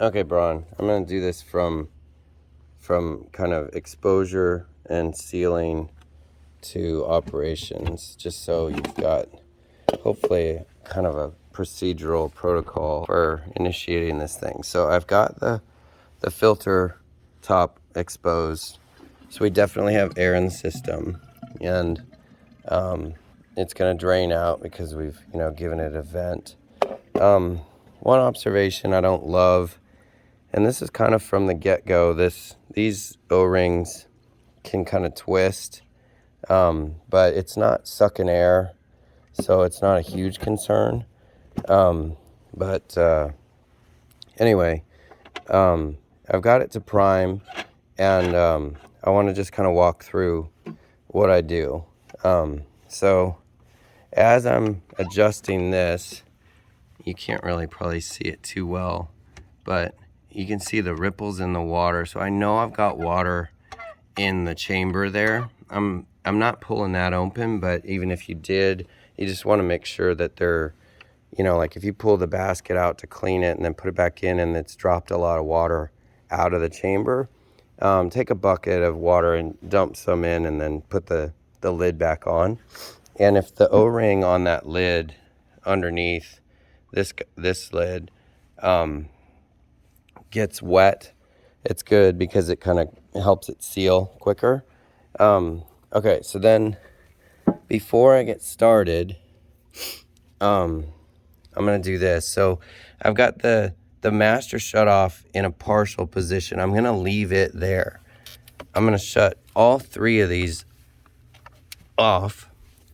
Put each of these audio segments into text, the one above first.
Okay, Braun, I'm gonna do this from kind of exposure and sealing to operations, just so you've got hopefully kind of a procedural protocol for initiating this thing. So I've got the filter top exposed, so we definitely have air in the system, and it's going to drain out because we've given it a vent. One observation I don't love, and this is kind of from the get-go, these O-rings can kind of twist, but it's not sucking air, so it's not a huge concern. But anyway, I've got it to prime, and I want to just kind of walk through what I do. So as I'm adjusting this, you can't really probably see it too well, but you can see the ripples in the water. So I know I've got water in the chamber there. I'm not pulling that open, but even if you did, you just want to make sure that they're, like if you pull the basket out to clean it and then put it back in and it's dropped a lot of water out of the chamber, take a bucket of water and dump some in and then put the lid back on. And if the O-ring on that lid underneath this lid gets wet, it's good because it kind of helps it seal quicker. Okay, so then before I get started, I'm gonna do this. So I've got the master shut off in a partial position. I'm gonna leave it there. I'm gonna shut all three of these off,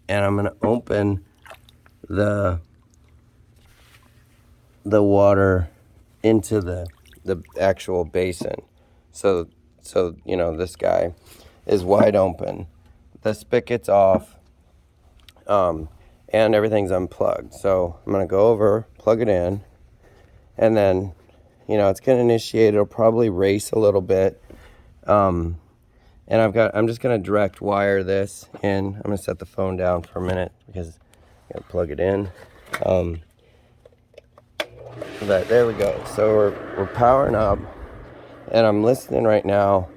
and I'm gonna open the water into the actual basin. So this guy is wide open. The spigot's off, and everything's unplugged. So I'm gonna go over, plug it in, and then it's gonna initiate. It'll probably race a little bit. And I'm just gonna direct wire this in. I'm gonna set the phone down for a minute because I gotta plug it in. But there we go. So we're powering up, and I'm listening right now.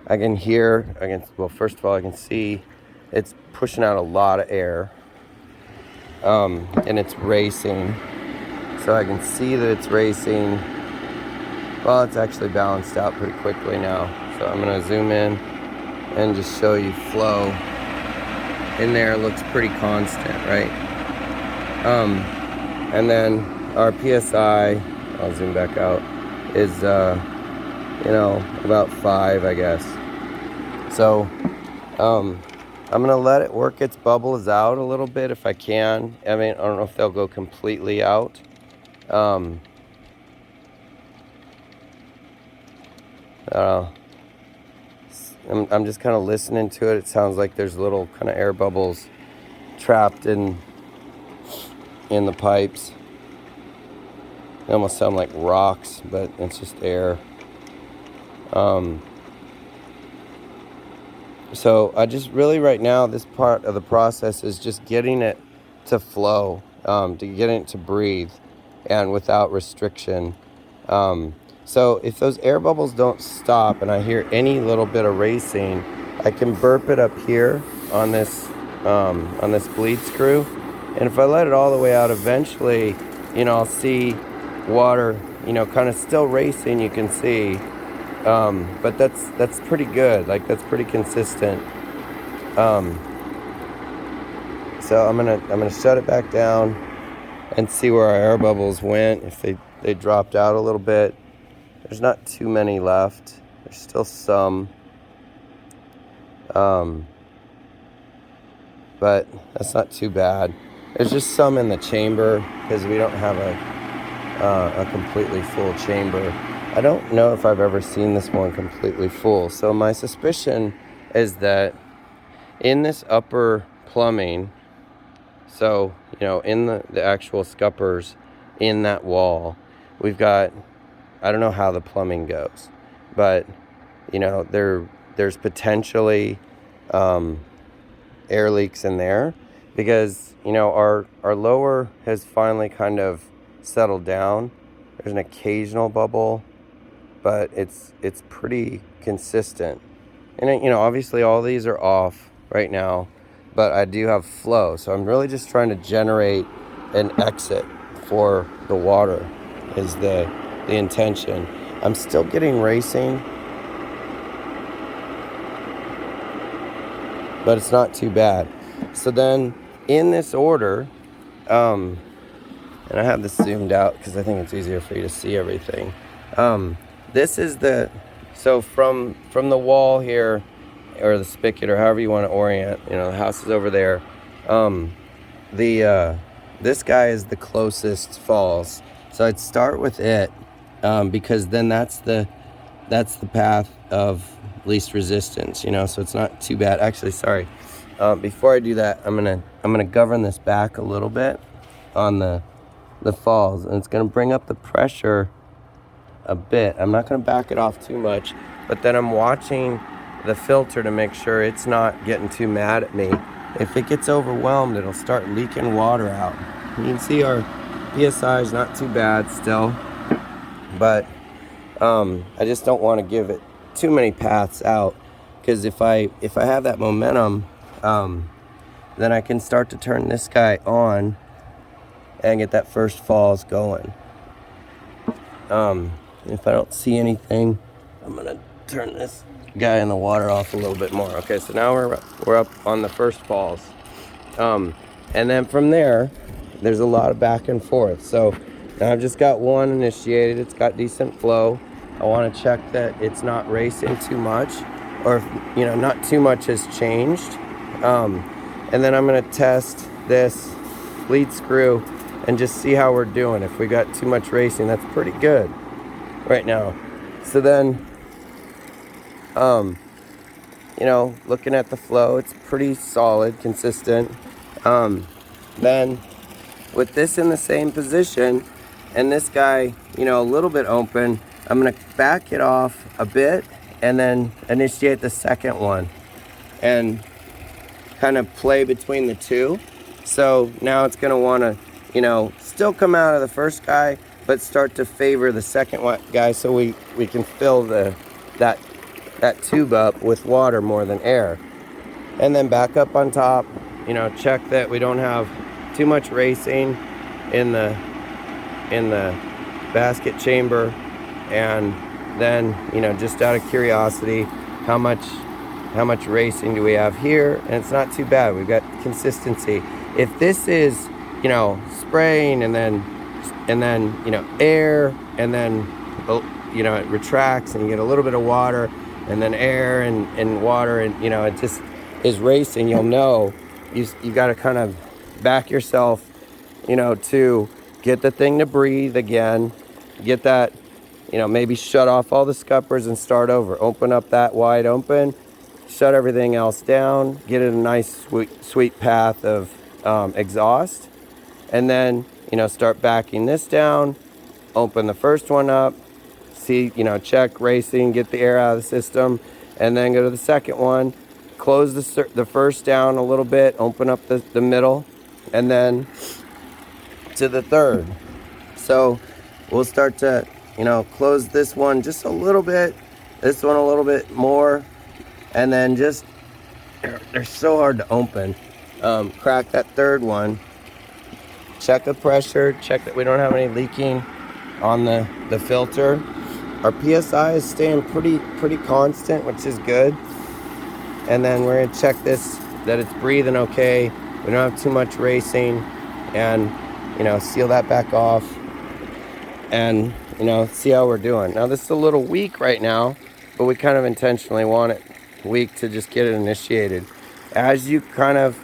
I can hear, well, first of all, I can see it's pushing out a lot of air, and it's racing. So I can see that it's racing. Well, it's actually balanced out pretty quickly now. So I'm gonna zoom in and just show you flow. In there, it looks pretty constant, right? And then our PSI, I'll zoom back out, is about 5, I guess. So I'm gonna let it work its bubbles out a little bit if I can. I mean, I don't know if they'll go completely out. I'm just kind of listening to it. It sounds like there's little kind of air bubbles trapped in the pipes. They almost sound like rocks, but it's just air. So I just really right now, this part of the process is just getting it to flow, to getting it to breathe, and without restriction. So if those air bubbles don't stop and I hear any little bit of racing, I can burp it up here on this bleed screw. And if I let it all the way out, eventually, I'll see water, kind of still racing, you can see. But that's pretty good. Like, that's pretty consistent. So I'm gonna shut it back down and see where our air bubbles went. If they dropped out a little bit. There's not too many left. There's still some. But that's not too bad. There's just some in the chamber because we don't have a completely full chamber. I don't know if I've ever seen this one completely full. So my suspicion is that in this upper plumbing, so, in the actual scuppers in that wall, we've got, I don't know how the plumbing goes, but, there's potentially air leaks in there because, our lower has finally kind of settled down. There's an occasional bubble, but it's pretty consistent. And you know, obviously all these are off right now, but I do have flow. So I'm really just trying to generate an exit for the water is the intention. I'm still getting racing, but it's not too bad. So then in this order, and I have this zoomed out because I think it's easier for you to see everything. This is so from the wall here, or the spigot, or however you want to orient, you know, the house is over there. This guy is the closest falls. So I'd start with it, because then that's the path of least resistance, you know, so it's not too bad. Actually, sorry. Before I do that, I'm gonna govern this back a little bit on the falls, and it's gonna bring up the pressure a bit. I'm not gonna back it off too much, but then I'm watching the filter to make sure it's not getting too mad at me. If it gets overwhelmed, it'll start leaking water out. You can see our PSI is not too bad still, but I just don't want to give it too many paths out, because if I have that momentum, then I can start to turn this guy on and get that first falls going. If I don't see anything, I'm gonna turn this guy in the water off a little bit more. Okay, so now we're up on the first falls, and then from there, there's a lot of back and forth. So now I've just got one initiated. It's got decent flow. I want to check that it's not racing too much, or if, you know, not too much has changed. And then I'm going to test this lead screw and just see how we're doing. If we got too much racing, that's pretty good right now. So then, you know, looking at the flow, it's pretty solid, consistent. Then with this in the same position and this guy, you know, a little bit open, I'm going to back it off a bit and then initiate the second one and kind of play between the two. So now it's going to want to, you know, still come out of the first guy, but start to favor the second guy, so we can fill that tube up with water more than air. And then back up on top, you know, check that we don't have too much racing in the basket chamber. And then, you know, just out of curiosity, how much racing do we have here? And it's not too bad. We've got consistency. If this is, you know, spraying and then you know, air, and then, you know, it retracts and you get a little bit of water, and then air and water, and, you know, it just is racing, you'll know you got to kind of back yourself, you know, to get the thing to breathe again, get that, you know, maybe shut off all the scuppers and start over. Open up that wide open, shut everything else down, get it a nice sweet path of exhaust, and then, you know, start backing this down, open the first one up, see, you know, check racing, get the air out of the system, and then go to the second one, close the first down a little bit, open up the middle, and then to the third. So we'll start to, you know, close this one just a little bit, this one a little bit more, and then just, they're so hard to open. Crack that third one, check the pressure, check that we don't have any leaking on the filter. Our PSI is staying pretty constant, which is good. And then we're gonna check this, that it's breathing okay, we don't have too much racing, and, you know, seal that back off, and, you know, see how we're doing. Now this is a little weak right now, but we kind of intentionally want it weak to just get it initiated. As you kind of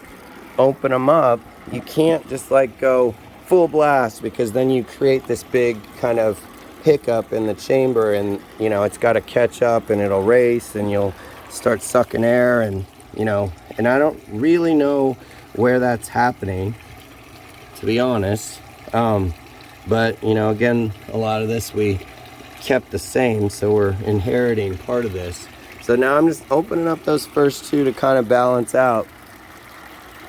open them up, you can't just like go full blast, because then you create this big kind of hiccup in the chamber, and, you know, it's got to catch up and it'll race and you'll start sucking air, and, you know, and I don't really know where that's happening, to be honest. But, you know, again, a lot of this we kept the same, so we're inheriting part of this. So now I'm just opening up those first two to kind of balance out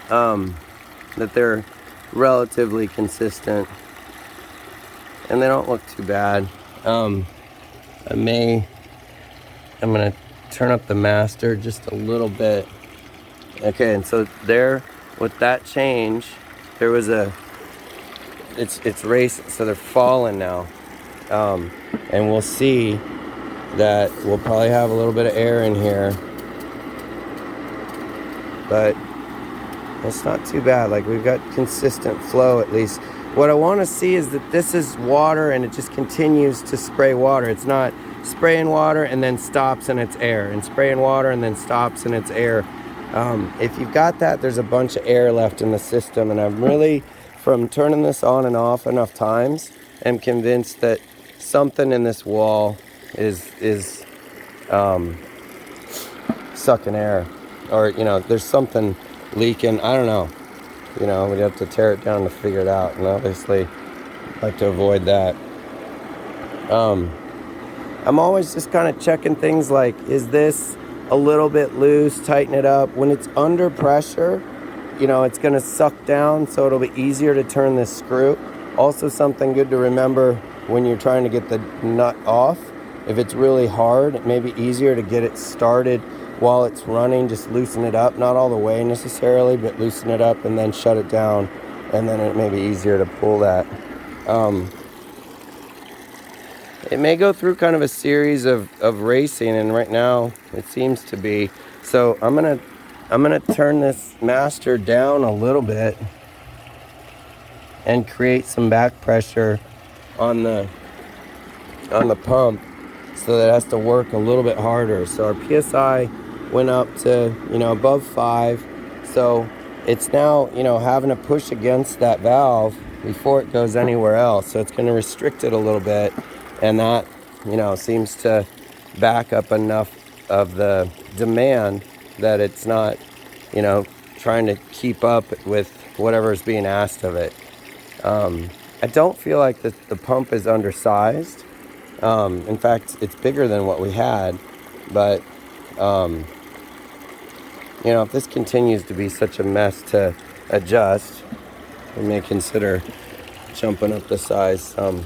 that they're relatively consistent. and they don't look too bad. I'm gonna turn up the master just a little bit. Okay, and so there, with that change, there was it's racing, so they're falling now. And we'll see that we'll probably have a little bit of air in here, but it's not too bad. Like, we've got consistent flow at least. What I want to see is that this is water and it just continues to spray water. It's not spraying water and then stops and it's air, and spraying water and then stops and it's air. If you've got that, there's a bunch of air left in the system, and I'm really, from turning this on and off enough times, am convinced that something in this wall is sucking air, or there's something leaking. I don't know. We'd have to tear it down to figure it out, and obviously I'd like to avoid that. I'm always just kind of checking things like, is this a little bit loose? Tighten it up. When it's under pressure, it's going to suck down, so it'll be easier to turn this screw. Also, something good to remember when you're trying to get the nut off, if it's really hard, it may be easier to get it started while it's running. Just loosen it up, not all the way necessarily, but loosen it up and then shut it down, and then it may be easier to pull that. It may go through kind of a series of racing, and right now it seems to be. So I'm gonna turn this master down a little bit and create some back pressure on the pump, so that it has to work a little bit harder. So our PSI went up to above 5, so it's now having to push against that valve before it goes anywhere else. So it's going to restrict it a little bit, and that seems to back up enough of the demand that it's not trying to keep up with whatever is being asked of it. I don't feel like the pump is undersized. In fact, it's bigger than what we had, but if this continues to be such a mess to adjust, we may consider jumping up the size some.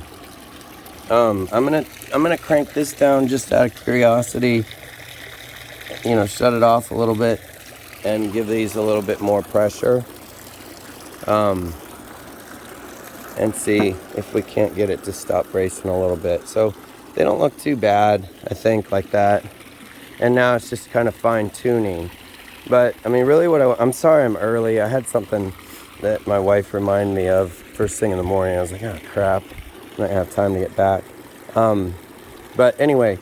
I'm gonna crank this down just out of curiosity, shut it off a little bit and give these a little bit more pressure, and see if we can't get it to stop racing a little bit. So they don't look too bad, I think, like that. And now it's just kind of fine tuning. But I mean, really, I'm sorry I'm early. I had something that my wife reminded me of first thing in the morning. I was like, oh crap, I'm not gonna have time to get back. But anyway,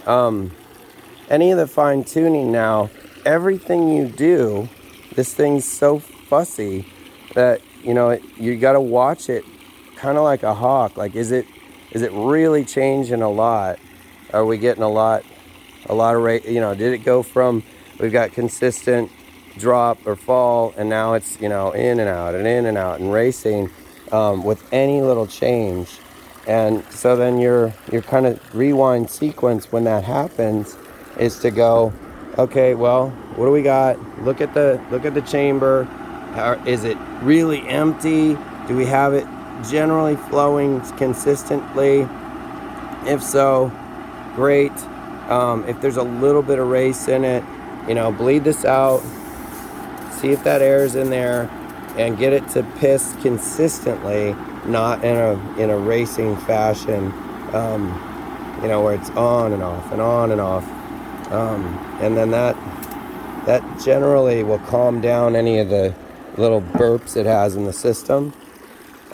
any of the fine tuning now, everything you do, this thing's so fussy that you got to watch it kind of like a hawk. Like, is it really changing a lot? Are we getting a lot of rate? Did it go from, we've got consistent drop or fall, and now it's in and out and in and out and racing with any little change. And so then your kind of rewind sequence when that happens is to go, okay, well, what do we got? Look at the chamber. Is it really empty? Do we have it generally flowing consistently? If so, great. If there's a little bit of race in it, bleed this out, see if that air is in there, and get it to piss consistently, not in a racing fashion, where it's on and off and on and off. And then that generally will calm down any of the little burps it has in the system.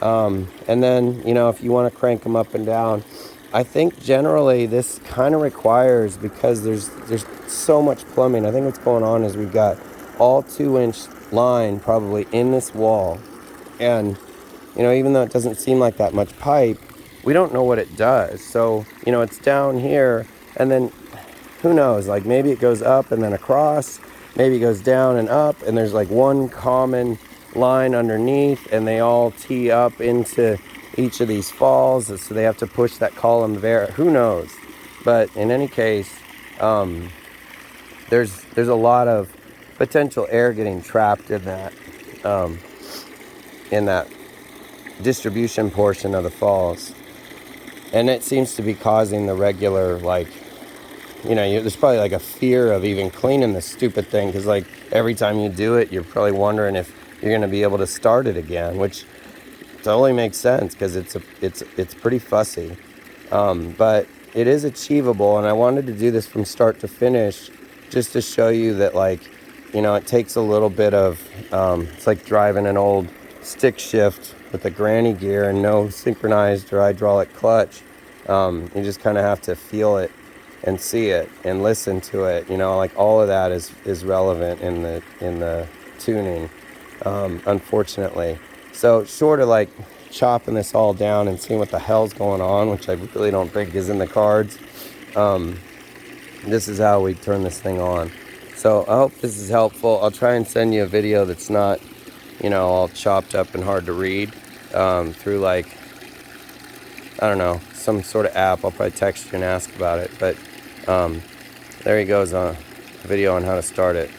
And then, if you want to crank them up and down, I think generally this kind of requires, because there's so much plumbing. I think what's going on is we've got all 2-inch line probably in this wall. And, even though it doesn't seem like that much pipe, we don't know what it does. So, it's down here, and then who knows, like maybe it goes up and then across, maybe it goes down and up, and there's like one common line underneath, and they all tee up into each of these falls, so they have to push that column of air. Who knows? But in any case, there's a lot of potential air getting trapped in that distribution portion of the falls. And it seems to be causing the regular, like, you know, there's probably like a fear of even cleaning this stupid thing, because like every time you do it, you're probably wondering if you're going to be able to start it again, which totally makes sense because it's pretty fussy. But it is achievable, and I wanted to do this from start to finish just to show you that, like, you know, it takes a little bit of, it's like driving an old stick shift with a granny gear and no synchronized or hydraulic clutch. You just kind of have to feel it and see it and listen to it. You know, like all of that is relevant in the tuning, unfortunately. So short of like chopping this all down and seeing what the hell's going on, which I really don't think is in the cards, this is how we turn this thing on. So I hope this is helpful. I'll try and send you a video that's not, you know, all chopped up and hard to read, through like, I don't know, some sort of app. I'll probably text you and ask about it. But there he goes, on a video on how to start it.